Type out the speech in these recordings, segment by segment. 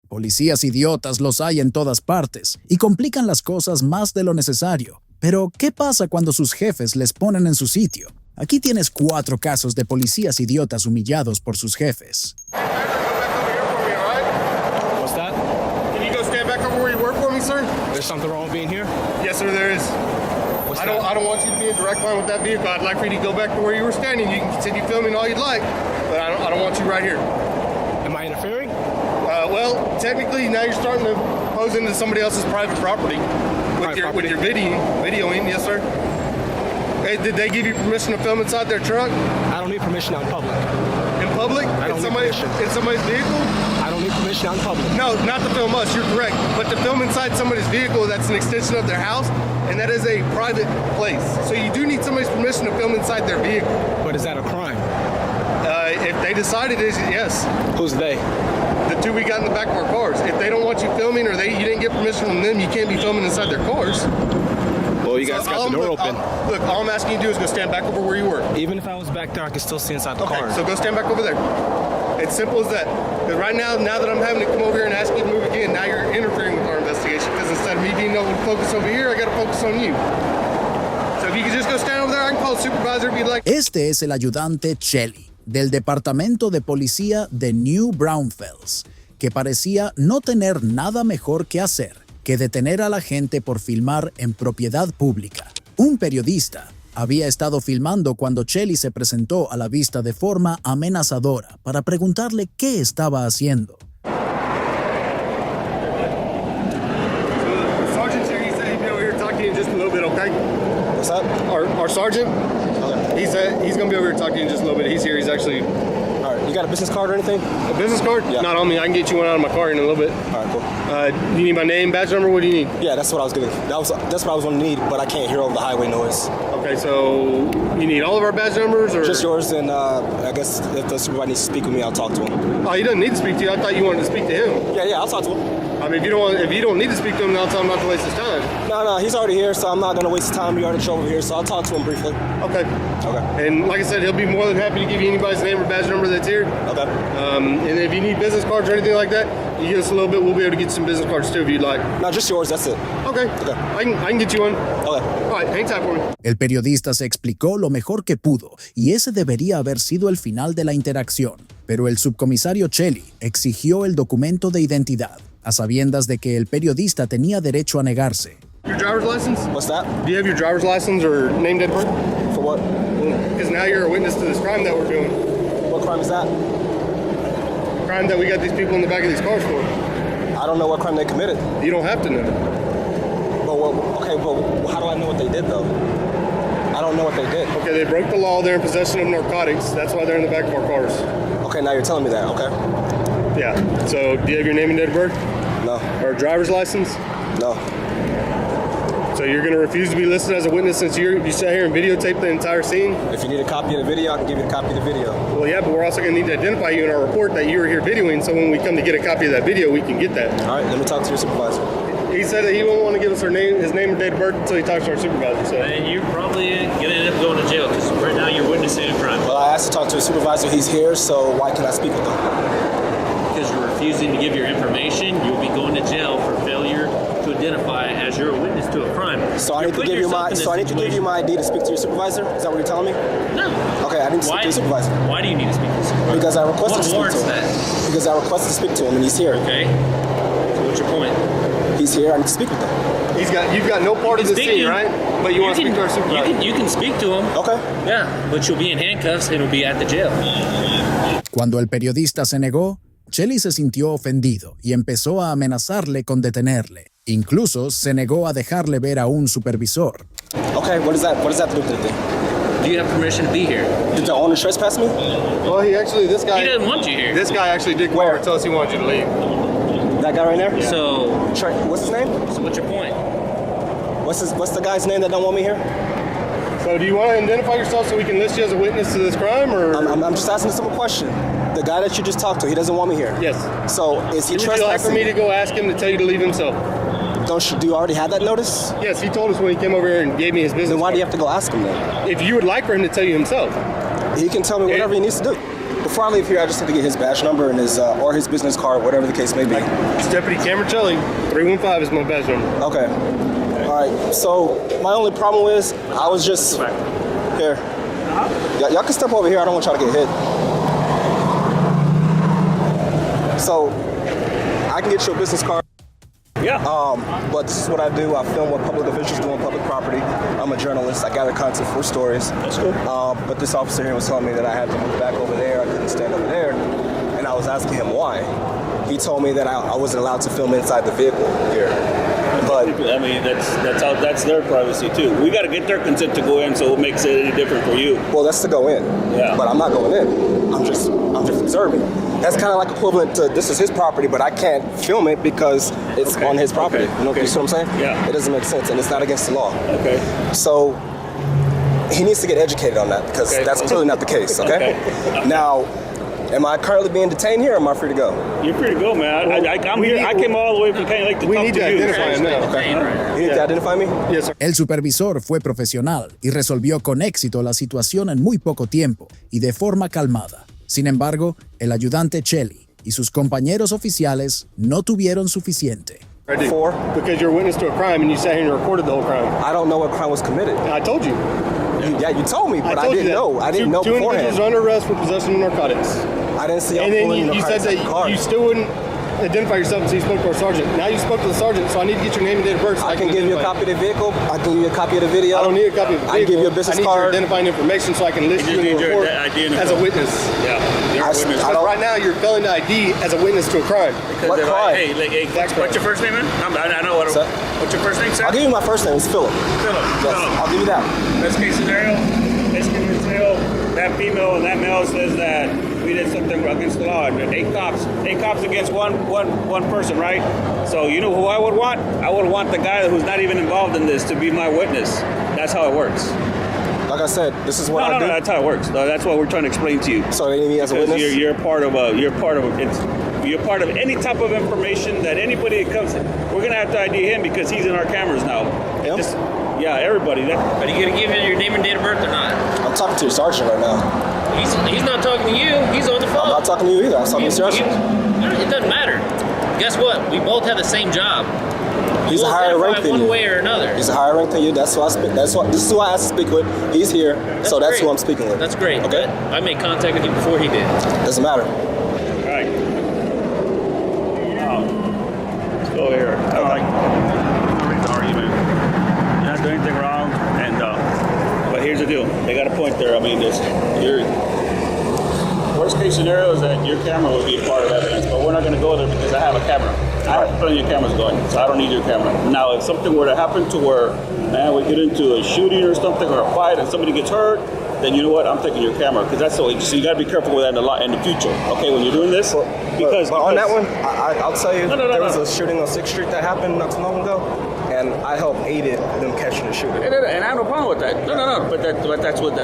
Policías idiotas los hay en todas partes y complican las cosas más de lo necesario. Pero, ¿qué pasa cuando sus jefes les ponen en su sitio? Aquí tienes 4 casos de policías idiotas humillados por sus jefes. What's that? Can you go stand back over where you work for me, sir? There's something wrong with being here? Yes, sir, there is. What's I don't want you to be in direct line with that vehicle. I'd like for you to go back to where you were standing. You can continue filming all you'd like, but I don't want you right here. Am I interfering? Well, technically, now you're starting to pose into somebody else's private property with your videoing. Yes, sir. Hey, did they give you permission to film inside their truck? I don't need permission out in public. In public? I don't need permission. In somebody's vehicle? I don't need permission out in public. No, not to film us. You're correct. But to film inside somebody's vehicle, that's an extension of their house, and that is a private place. So you do need somebody's permission to film inside their vehicle. But is that a crime? If they decide it is, yes. Who's they? The 2 we got in the back of our cars. If they don't want you filming or you didn't get permission from them, you can't be filming inside their cars. Well, you guys got the door open. Look, all I'm asking you to do is go stand back over where you were. Even if I was back there, I could still see inside the car. Okay, so go stand back over there. It's simple as that. Because right now that I'm having to come over here and ask you to move again, now you're interfering with our investigation. Because instead of me being able to focus over here, I got to focus on you. So if you could just go stand over there, I can call the supervisor and be like... Este es el ayudante Chelly, del Departamento de Policía de New Braunfels, que parecía no tener nada mejor que hacer que detener a la gente por filmar en propiedad pública. Un periodista había estado filmando cuando Chelly se presentó a la vista de forma amenazadora para preguntarle qué estaba haciendo. Sergeant Cherry said he'd be over here talking to you in just a little bit, okay? What's that? Our sergeant, Okay. he said he's going to be over here talking to you in just a little bit. He's here. He's actually... All right. You got a business card or anything? A business card? Yeah. Not on me. I can get you one out of my car in a little bit. All right, cool. You need my name, badge number? What do you need? Yeah, that's what I was gonna. That's what I was gonna need, but I can't hear over the highway noise. Okay, so you need all of our badge numbers, or Just yours, and I guess if the supervisor needs to speak with me, I'll talk to him. Oh, he doesn't need to speak to you. I thought you wanted to speak to him. Yeah, I'll talk to him. I mean, if you don't need to speak to him, then I'll tell him not to waste his time. No, he's already here, so I'm not gonna waste his time. He already drove over here, so I'll talk to him briefly. Okay. Okay. And like I said, he'll be more than happy to give you anybody's name or badge number that's here. Okay. And if you need business cards or anything like that, you give us a little bit. We'll be able to get some business cards too if you'd like. No, just yours. That's it. Okay. Okay. I can get you one. Okay. All right. Hang tight for me. El periodista se explicó lo mejor que pudo y ese debería haber sido el final de la interacción. Pero el subcomisario Chelly exigió el documento de identidad, a sabiendas de que el periodista tenía derecho a negarse. Your driver's license? What's that? Do you have your driver's license or name, date, birth? For what? Because now you're a witness to this crime that we're doing. What crime is that? Crime that we got these people in the back of these cars for. I don't know what crime they committed. You don't have to know. But how do I know what they did though? I don't know what they did. Okay, they broke the law. They're in possession of narcotics. That's why they're in the back of our cars. Okay, now you're telling me that. Okay. Yeah. So, do you have your name and date of birth? No. Or a driver's license? No. So you're going to refuse to be listed as a witness since you sat here and videotaped the entire scene? If you need a copy of the video, I can give you a copy of the video. Well, yeah, but we're also going to need to identify you in our report that you were here videoing, so when we come to get a copy of that video, we can get that. All right, let me talk to your supervisor. He said that he won't want to give us his name and date of birth until he talks to our supervisor. So. And you're probably going to end up going to jail because right now you're witnessing a crime. Well, I asked to talk to a supervisor. He's here, so why can't I speak with him? Because you're refusing to give your information, you'll be going to jail for failure to identify as you're a witness to a crime. So I need to give you my ID to speak to your supervisor? Is that what you're telling me? No. Okay, I need to speak to your supervisor. Why do you need to speak to your supervisor? Because I requested to speak to What warrants him. that? Because I requested to speak to him, and he's here. Okay. So what's your point? He's here. I need to speak with him. You've got no part of the scene, right? But you want to speak to our supervisor. You can speak to him. Okay. Yeah, but you'll be in handcuffs and you'll be at the jail. Cuando el periodista se negó, Chelly se sintió ofendido y empezó a amenazarle con detenerle. Incluso se negó a dejarle ver a un supervisor. Okay, what does that do with anything? Do you have permission to be here? Did the owner trespass me? Well, this guy... He doesn't want you here. This guy actually did call and tell us he wanted you to leave. That guy right there? Yeah. So What's his name? So what's your point? What's the guy's name that don't want me here? So do you want to identify yourself so we can list you as a witness to this crime, or? I'm just asking a simple question. The guy that you just talked to, he doesn't want me here. Yes. So is he Would you like for trespassing? me to go ask him to tell you to leave himself? Do you already have that notice? Yes, he told us when he came over here and gave me his business. Then why do you card. have to go ask him then? If you would like for him to tell you himself. He can tell me whatever he needs to do. Before I leave here, I just have to get his badge number and his or his business card, whatever the case may be. It's Deputy Camercelli. 315 is my badge number. Okay. All right. So my only problem is I was just here. Y'all can step over here. I don't want y'all to get hit. So I can get you a business card. Yeah. But this is what I do. I film what public officials do on public property. I'm a journalist. I gather content for stories. That's cool. But this officer here was telling me that I had to move back over there. I couldn't stand over there. And I was asking him why. He told me that I wasn't allowed to film inside the vehicle here. But I mean, that's their privacy too. We got to get their consent to go in, so it makes it any different for you. well, that's to go in. Yeah. But I'm not going in. I'm just observing. That's kind of like equivalent to this is his property, but I can't film it because it's on his property. Okay. You know, you see what I'm saying? Yeah. It doesn't make sense, and it's not against the law. Okay. So he needs to get educated on that because Okay. that's clearly not the case. Okay. Okay. Now, am I currently being detained here, or am I free to go? You're free to go, man. I'm here. I came all the way from Canyon Lake to We talk need to to you. identify him now. You need to identify me. Yes, sir. El supervisor fue profesional y resolvió con éxito la situación en muy poco tiempo y de forma calmada. Sin embargo, el ayudante Chelly y sus compañeros oficiales no tuvieron suficiente. I do. For? Because you're a witness to a crime and you sat here and recorded the whole crime. I don't know what crime was committed. I told you. Yeah, you told me, but I told you didn't that. know. I didn't know Two beforehand. individuals are under arrest for possession of narcotics. I didn't see y'all And then pulling you said that car. you still wouldn't identify yourself until you spoke to our sergeant. Now you spoke to the sergeant, so I need to get your name and date of birth. So I can give you a identify copy of the vehicle. I can give you a copy of the video. I don't need a copy of the vehicle. I can give you a business I need card. your identifying information so I can list You you in need the your report ID and as a info. witness. Yeah. You're a I- witness. I don't- Right now, you're failing to ID as a witness to a crime. Because What if crime? Hey, what's your first name, man? I know what. Sir? What's your first name, sir? I'll give you my first name. It's Philip. Philip. Yes, I'll give you that. Best case scenario, that female and that male says that we did something against the law. And eight cops against one person, right? So you know who I would want? I would want the guy who's not even involved in this to be my witness. That's how it works. Like I said, this is what I No, do. that's how it works. No, that's what we're trying to explain to you. So they need me as a Because witness. you're part of any type of information that anybody that comes. We're gonna have to ID him because he's in our cameras now. Him? Yeah, everybody. Are you gonna give him your name and date of birth or not? I'm talking to your sergeant right now. He's not talking to you. He's on the phone. I'm not talking to you either. I'm talking to your sergeant. It doesn't matter. Guess what? We both have the same job. He's a We'll higher rank identify than one you. way or another. He's a higher rank than you. That's who I speak. This is who I asked to speak with. He's here, so that's great. who I'm speaking with. That's great. Okay. I made contact with you before he did. Doesn't matter. All right. Let's go here. I don't like the argument. You're not doing anything wrong, but here's the deal. They got a point there. I mean, your worst case scenario is that your camera will be a part of evidence, but we're not going to go there because I have a camera. I have plenty of cameras going, so I don't need your camera. Now, if something were to happen to where, man, we get into a shooting or something or a fight and somebody gets hurt, then you know what? I'm taking your camera because that's the way. So you got to be careful with that in the future. Okay, when you're doing this, because on that one, I'll tell you, No, there was a shooting on 6th Street that happened not too long ago, and I helped aided them catching the shooter. And I have no problem with that. No. But that's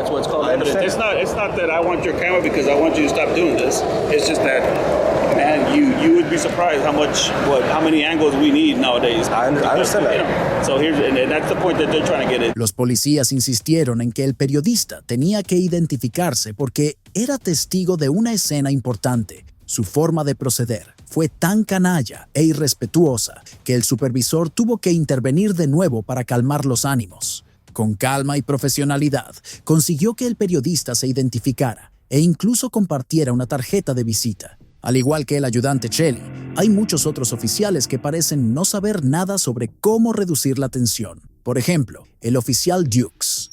what's called I evidence. understand. It's not that I want your camera because I want you to stop doing this. It's just that, man, you would be surprised how many angles we need nowadays. I understand that. You know, so and that's the point that they're trying to get at. Los policías insistieron en que el periodista tenía que identificarse porque era testigo de una escena importante. Su forma de proceder fue tan canalla e irrespetuosa que el supervisor tuvo que intervenir de nuevo para calmar los ánimos. Con calma y profesionalidad, consiguió que el periodista se identificara e incluso compartiera una tarjeta de visita. Al igual que el ayudante Chelly, hay muchos otros oficiales que parecen no saber nada sobre cómo reducir la tensión. Por ejemplo, el oficial Dukes.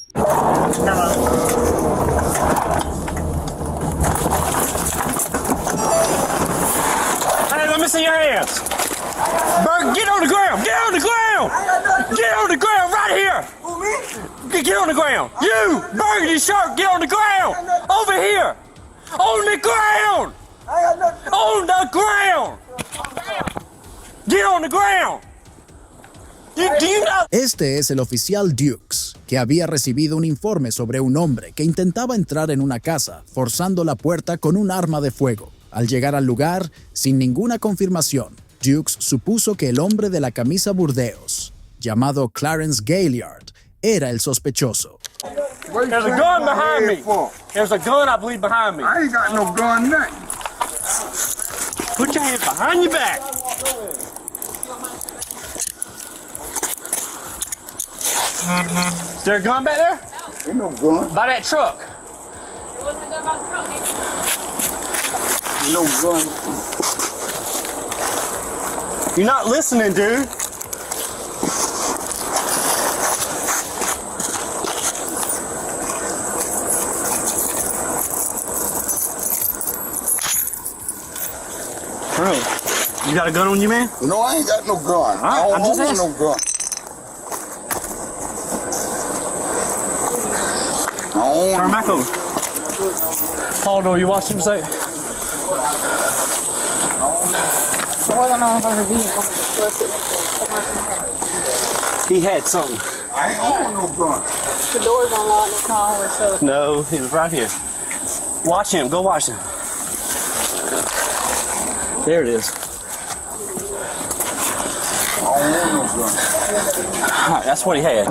Hey, let me see your hands. Berg, get on the ground. Get on the ground. Get on the ground right here. Get on the ground. You, Burgundy shirt, get on the ground. Over here. On the ground. On the ground. Get on the ground. Do you know? Este es el oficial Dukes, que había recibido un informe sobre un hombre que intentaba entrar en una casa forzando la puerta con un arma de fuego. Al llegar al lugar, sin ninguna confirmación, Dukes supuso que el hombre de la camisa burdeos, llamado Clarence Gaillard, era el sospechoso. There's a gun behind me. There's a gun, I believe, behind me. I ain't got no gun, nothing. Put your hands behind your back. Is there a gun back there? Ain't no gun. By that truck. Ain't no gun. You're not listening, dude. Bro, you got a gun on you, man? No, I ain't got no gun. right, I I'm don't just want no gun. I don't Turn want back over. Paul, do you watch him say? He had something. I ain't want no gun. The door's unlocked, the car was so. No, he was right here. Watch him. Go watch him. There it is. I don't want no gun. All right, that's what he had.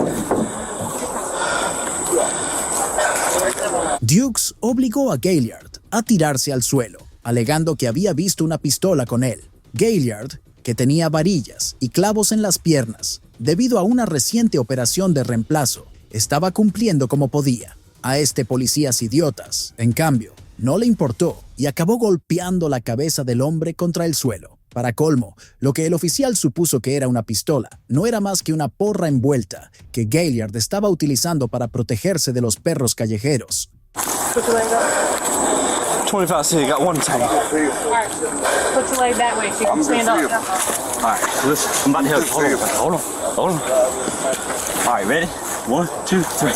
Dukes obligó a Gaillard a tirarse al suelo, alegando que había visto una pistola con él. Gaillard, que tenía varillas y clavos en las piernas, debido a una reciente operación de reemplazo, estaba cumpliendo como podía. A este policías idiotas, en cambio, no le importó y acabó golpeando la cabeza del hombre contra el suelo. Para colmo, lo que el oficial supuso que era una pistola no era más que una porra envuelta que Gaillard estaba utilizando para protegerse de los perros callejeros. Put your leg up. 25 cents, got one tank. Alright. Put your leg that way so you can stand up. All right, listen, I'm about to help you. Hold on. Hold on. All right, ready? 1, 2, 3.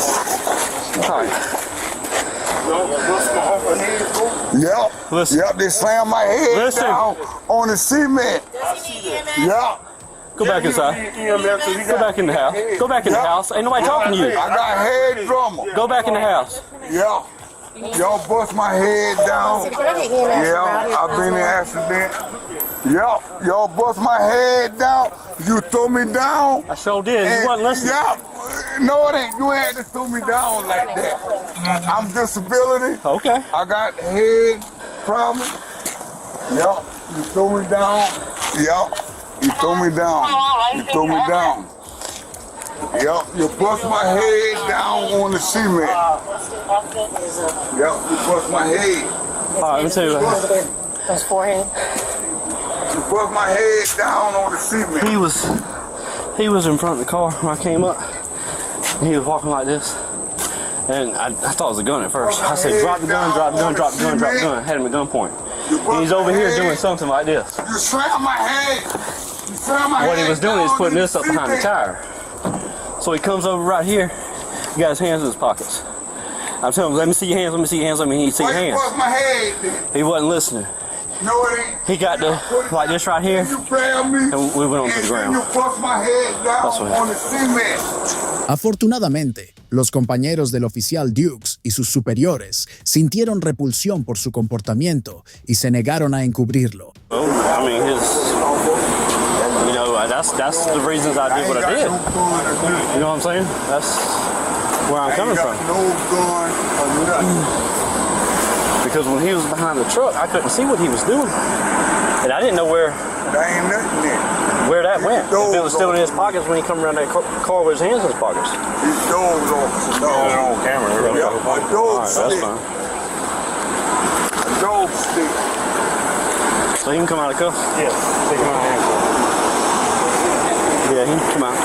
All right. Yep. Listen. Yep, they slammed my head Listen. down on the cement. Yep. Go back inside. Go back in the house. Go back in the house. Ain't nobody talking to you. I got head trauma. Go back in the house. Yeah. Y'all bust my head down. Yeah, I've been in an accident. Yeah, y'all bust my head down. You throw me down. I sure did. You wasn't listening. Yeah. No, it ain't. You had to throw me down like that. I'm disability. Okay. I got head problem. Yeah, you throw me down. Yeah, you throw me down. You throw me down. Yep, you bust my head down on the cement. Yep, you bust my head. All right, let me tell you what. That's forehead. You bust my head down on the cement. He was in front of the car when I came up. And he was walking like this. And I thought it was a gun at first. I said, drop the gun, drop the gun, drop the gun, drop the gun. Had him at gunpoint. And he's over here doing something like this. You slammed my head. You slammed my head. What he was doing is down putting on this up behind the tire. So he comes over right here. He got his hands in his pockets. I'm telling him, let me see your hands, let me see your hands, let me see your Why you hands. bust my head then? He wasn't listening. No, it ain't. He got the, like this right here. You grabbed me. And we went onto the ground. You bust my head down That's what on the cement. Afortunadamente, los compañeros del oficial Dukes y sus superiores sintieron repulsión por su comportamiento y se negaron a encubrirlo. I mean, that's the reasons I did what I did. You know what I'm saying? That's where I'm coming from. No gun or nothing. Because when he was behind the truck, I couldn't see what he was doing. And I didn't know where There ain't nothing there. that went. If it was still in his pockets when he come around that car with his hands in his pockets. His door's off. on camera. Yeah, my All dog right, that's stick. fine. My dog stick. So he can come out of cuffs? Yes, take my hands. Yeah, he can come out.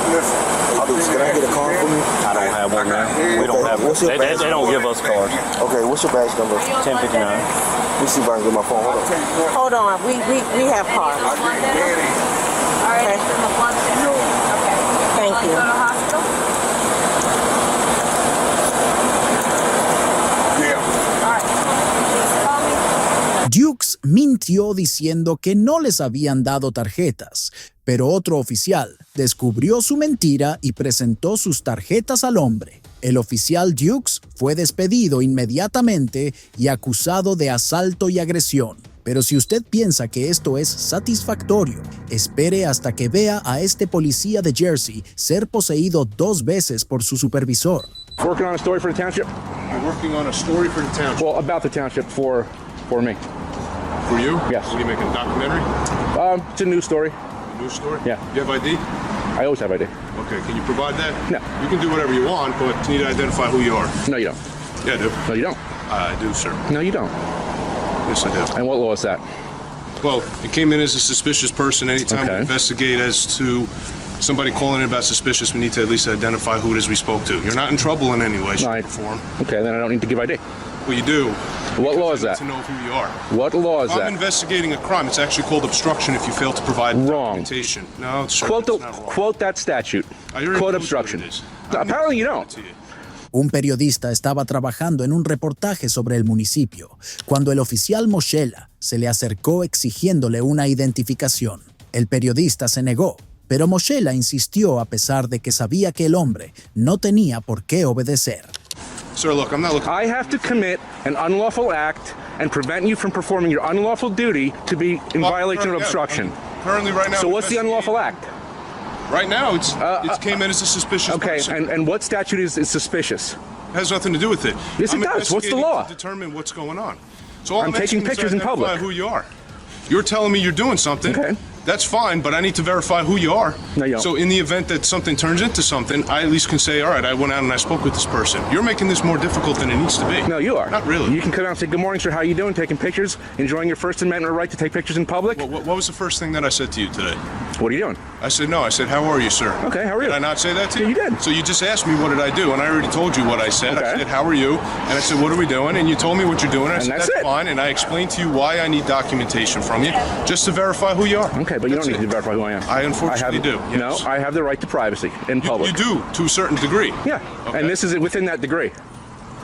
Can I get a card for me? I don't have one there. We don't have What's your badge they don't number? give us cards. Okay, what's your badge number? 1059. Let me see if I can get my phone. Hold on. Hold on, we have cards. All right, Okay. from the blood center. Okay. Thank Want to you. go to hospital? Yeah. All right. Please call me. Dukes mintió diciendo que no les habían dado tarjetas, pero otro oficial descubrió su mentira y presentó sus tarjetas al hombre. El oficial Dukes fue despedido inmediatamente y acusado de asalto y agresión. Pero si usted piensa que esto es satisfactorio, espere hasta que vea a este policía de Jersey ser poseído 2 veces por su supervisor. Working on a story for the township? You're working on a story for the township. Well, about the township for me. For you? Yes. What are you making, a documentary? It's a news story. A news story? Yeah. You have ID? I always have ID. Okay, can you provide that? No. You can do whatever you want, but you need to identify who you are. No, you don't. Yeah, I do. No, you don't. I do, sir. No, you don't. Yes, I do. And what law is that? Well, it came in as a suspicious person. Anytime we Okay. investigate as to somebody calling in about suspicious, we need to at least identify who it is we spoke to. You're not in trouble in any way, shape, Right. or form. Okay, then I don't need to give ID. Well, you do. What law because is I need that? To know who you are. What law is If I'm that? investigating a crime, it's actually called obstruction if you fail to provide Wrong. documentation. No, sir, Quote, that's not wrong. quote that statute. I already Quote told you obstruction. what it is. No, apparently you don't. To you. Un periodista estaba trabajando en un reportaje sobre el municipio cuando el oficial Moshela se le acercó exigiéndole una identificación. El periodista se negó, pero Moshela insistió a pesar de que sabía que el hombre no tenía por qué obedecer. Sir, look, I'm not looking. I have to commit an unlawful act and prevent you from performing your unlawful duty to be in violation of obstruction. Currently, right now. So I'm what's the unlawful act? Right now, it came in as a suspicious Okay, person. and what statute is suspicious? It has nothing to do with it. Yes, it I'm does. What's the investigating law? To determine what's going on. So all I'm taking asking is pictures in identify public. Who you are? You're telling me you're doing something. Okay. That's fine, but I need to verify who you are. No, you don't. So in the event that something turns into something, I at least can say, all right, I went out and I spoke with this person. You're making this more difficult than it needs to be. No, you are. Not really. You can come out and say, good morning, sir, how you doing? Taking pictures, enjoying your First Amendment right to take pictures in public? What was the first thing that I said to you today? What are you doing? I said, no. I said, how are you, sir? Okay, how are you? Did I not say that to you? Yeah, you did. So you just asked me what did I do, and I already told you what I said. Okay. I said, how are you? And I said, what are we doing? And you told me what you're doing. And I And said, that's that's it. fine. And I explained to you why I need documentation from you, just to verify who you are. Okay, but you That's don't need it. to verify who I am. I unfortunately do. Yes. No, I have the right to privacy in public. You do, to a certain degree. Yeah, Okay. and this is within that degree.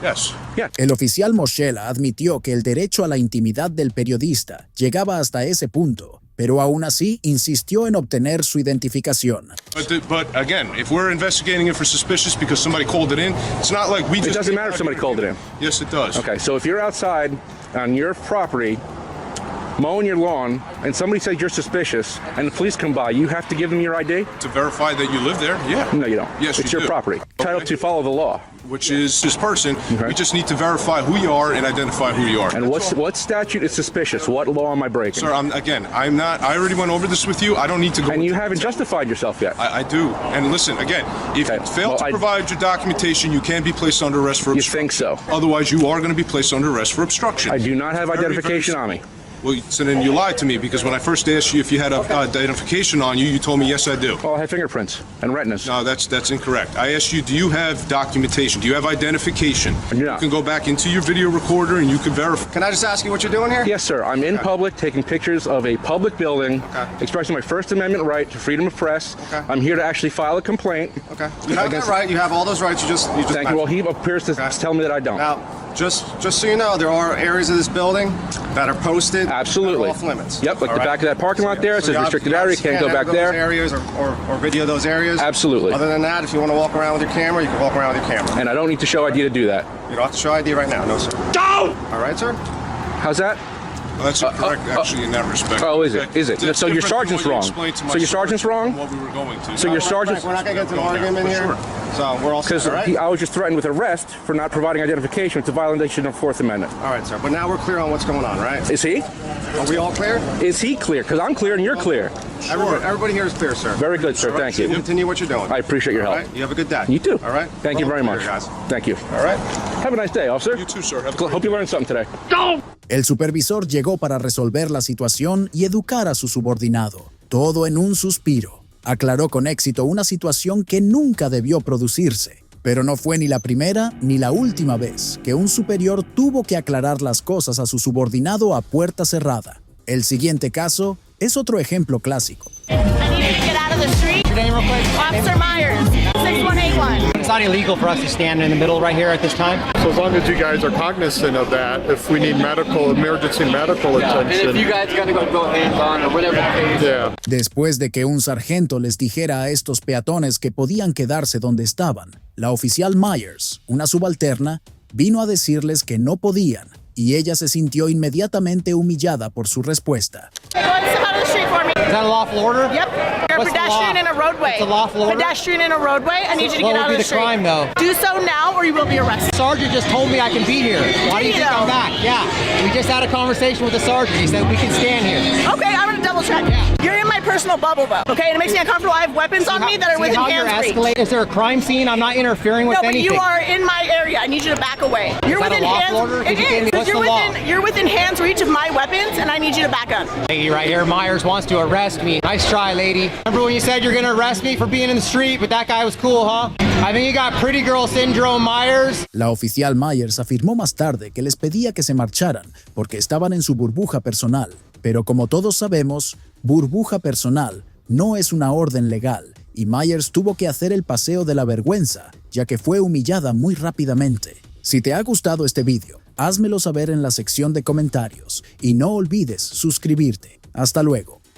Yes. Yeah. El oficial Moshela admitió que el derecho a la intimidad del periodista llegaba hasta ese punto, pero aún así insistió en obtener su identificación. But again, if we're investigating it for suspicious because somebody called it in, it's not like we just... It doesn't matter if somebody called it in. Yes, it does. Okay, so if you're outside on your property mowing your lawn and somebody says you're suspicious and the police come by, you have to give them your ID? To verify that you live there, yeah. No, you don't. Yes, it's you your do. property. Entitled Okay. to follow the law. Which is this person. Okay. We just need to verify who you are and identify who you are. And what statute is suspicious? What law am I breaking? Sir, I'm not. I already went over this with you. I don't need to go. And you into haven't detail. justified yourself yet. I do. And listen, again, if Okay, you fail well, to I- provide your documentation, you can be placed under arrest for You obstruction. think so? Otherwise, you are going to be placed under arrest for obstruction. I do not have Very, very identification on me. Well, so then you lied to me because when I first asked you if you had identification on you, you told me yes, I do. Well, I have fingerprints and retinas. No, that's incorrect. I asked you, do you have documentation? Do you have identification? I do You not. can go back into your video recorder and you can verify. Can I just ask you what you're doing here? Yes, sir. I'm in public taking pictures of a public building, Okay. expressing my First Amendment right to freedom of press. Okay. I'm here to actually file a complaint. Okay. You have that Against- right. You have all those rights. You just. Thank you. Well, he appears to Okay. tell me that I don't. Now, just so you know, there are areas of this building that are posted. Absolutely. That are off limits. Yep, like All the right? back of that parking lot there, it So says you restricted obviously area, can't go ever back to there. Those areas or video those areas. Absolutely. Other than that, if you want to walk around with your camera, you can walk around with your camera. And I don't need to show ID to do that. You don't have to show ID right now, no sir. Don't! All right, sir. How's that? Well, that's incorrect, actually, in that respect. Oh, is it? Okay. Is it? It's So your different than sergeant's what you wrong. explained to my So your sergeant's source wrong? and What we were going to. So your sergeant's... We're not going to get into an argument For here. sure. So we're all set, Because all right? I was just threatened with arrest for not providing identification. It's a violation of Fourth Amendment. All right, sir. But now we're clear on what's going on, right? Is he? Are we all clear? Is he clear? Because I'm clear and you're clear. Everybody here is clear, sir. Very good, sir. All right, Thank so you. Continue what you're doing. I appreciate your All help. right? You have a good day. You too. All right? Thank you We're very all much. clear, guys. Thank you. All right? Have a nice day, officer. You too, sir. Have a good Hope you learned something today. El supervisor llegó para resolver la situación y educar a su subordinado, todo en un suspiro. Aclaró con éxito una situación que nunca debió producirse. Pero no fue ni la primera ni la última vez que un superior tuvo que aclarar las cosas a su subordinado a puerta cerrada. El siguiente caso es otro ejemplo clásico. Officer Myers, 6181. It's not illegal for us to stand in the middle right here at this time. So as long as you guys are cognizant of that, if we need emergency medical attention. And if you guys gotta go hands-on or whatever the case. Yeah. Después de que un sargento les dijera a estos peatones que podían quedarse donde estaban, la oficial Myers, una subalterna, vino a decirles que no podían, y ella se sintió inmediatamente humillada por su respuesta. Is that a lawful order? Yep. You're a pedestrian in a roadway. It's a lawful order? Pedestrian in a roadway. I need you to What get out would of be the the crime, street. though? Do so now or you will be arrested. Sergeant just told me I can be here. Why do you think I'm back? Yeah. We just had a conversation with the sergeant. He said we can stand here. Okay, I'm gonna double check. Yeah. You're in my personal bubble though, okay? And it makes me uncomfortable. I have weapons on me that are within how you're hands reach. escalating? Is there a crime scene? I'm not interfering with No, but anything. you are in my area. I need you to back away. You're that a within lawful hands. order? It Could you give me- is. what's the law? You're within hands reach of my weapons, and I need you to back up. Lady right here, Myers wants to arrest me. Nice try, lady. Remember when you said you're gonna arrest me for being in the street, but that guy was cool, huh? I think you got pretty girl syndrome, Myers. La oficial Myers afirmó más tarde que les pedía que se marcharan porque estaban en su burbuja personal. Pero como todos sabemos, burbuja personal no es una orden legal, y Myers tuvo que hacer el paseo de la vergüenza, ya que fue humillada muy rápidamente. Si te ha gustado este vídeo, házmelo saber en la sección de comentarios y no olvides suscribirte. Hasta luego.